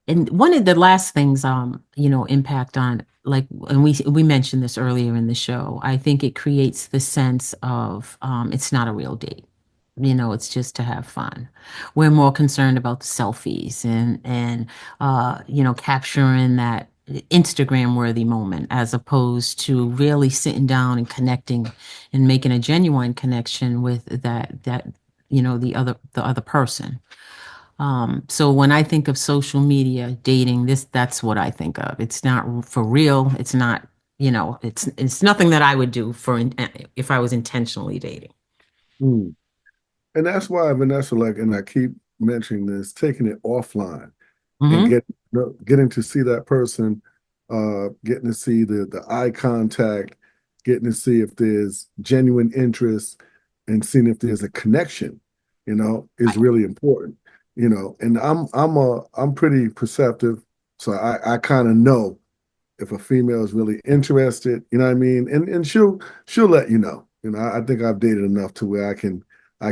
And one of the last things, impact on, like, and we mentioned this earlier in the show. I think it creates the sense of, it's not a real date. It's just to have fun. We're more concerned about the selfies and capturing that Instagram worthy moment as opposed to really sitting down and connecting and making a genuine connection with the other person. So when I think of social media dating, that's what I think of. It's not for real. It's not, it's nothing that I would do if I was intentionally dating. Mm. And that's why Vanessa, like, and I keep mentioning this, taking it offline and Hmm. getting to see that person, getting to see the eye contact, getting to see if there's genuine interest, and seeing if there's a connection, is really important. And I'm pretty perceptive, so I kind of know if a female is really interested, you know what I mean? And she'll let you know. I think I've dated enough to where I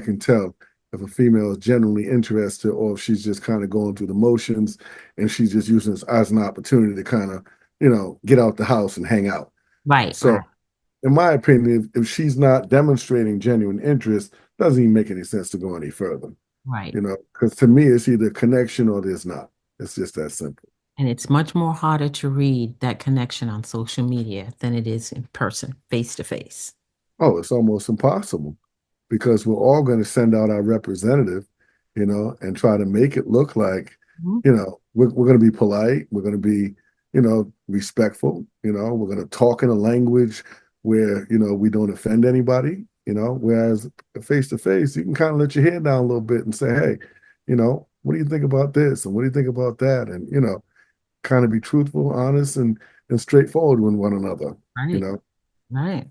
can tell if a female is genuinely interested or if she's just kind of going through the motions and she's just using this as an opportunity to kind of, get out the house and hang out. Right, So right, in my opinion, if she's not demonstrating genuine interest, doesn't even make any sense to go any further, right. because to me it's either connection or there's not. It's just that simple. And it's much more harder to read that connection on social media than it is in person, face to face. Oh, it's almost impossible because we're all going to send out our representative, and try to make it look like, Mhm. we're going to be polite, we're going to be, respectful, we're going to talk in a language where, we don't offend anybody, whereas face to face, you can kind of let your hair down a little bit and say, hey, what do you think about this? And what do you think about that? And, kind of be truthful, honest, and straightforward with one another, you Right, know. right.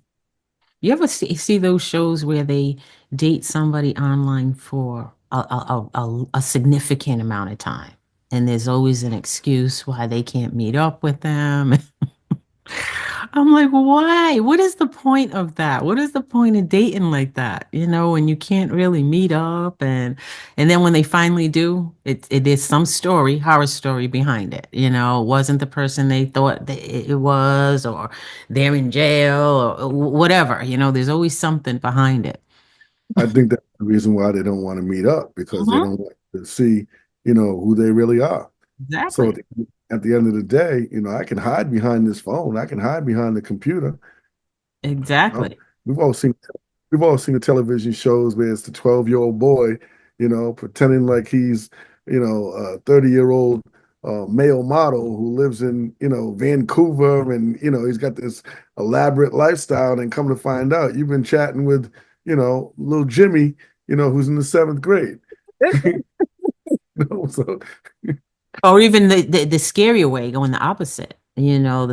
You ever see those shows where they date somebody online for a significant amount of time? And there's always an excuse why they can't meet up with them. I'm like, why? What is the point of that? What is the point of dating like that? When you can't really meet up and then when they finally do, it is some story, horror story behind it. It wasn't the person they thought that it was, or they're in jail or whatever. There's always something behind it. I think that's the reason why they don't want to meet up because they Hmm. don't want to see, who they really are. So Exactly. at the end of the day, I can hide behind this phone. I can hide behind the computer. You know? Exactly. We've all seen we've all seen the television shows where it's the 12-year-old boy, pretending like he's, a 30-year-old male model who lives in, Vancouver and, he's got this elaborate lifestyle. And come to find out, you've been chatting with, little Jimmy, who's in the seventh grade. So Or even the scarier way, going the opposite. The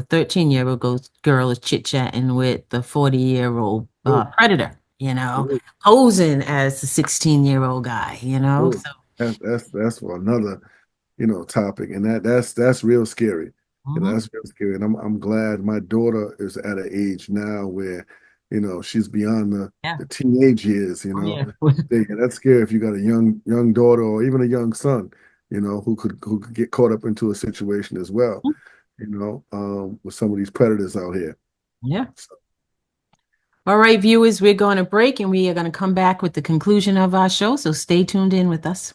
13-year-old girl is chit-chatting with the 40-year-old true, predator, true, posing as the 16-year-old guy. true. So, That's for another, topic, and that's real scary. mhm. That's real scary. And I'm glad my daughter is at an age now where, she's beyond Yeah. the teenage years, Oh, yeah. That's scary if you got a young daughter or even a young son, who could get caught up into a situation as well, with some of these predators out here. Yeah. So, All right, viewers, we're going to break and we are going to come back with the conclusion of our show. So stay tuned in with us.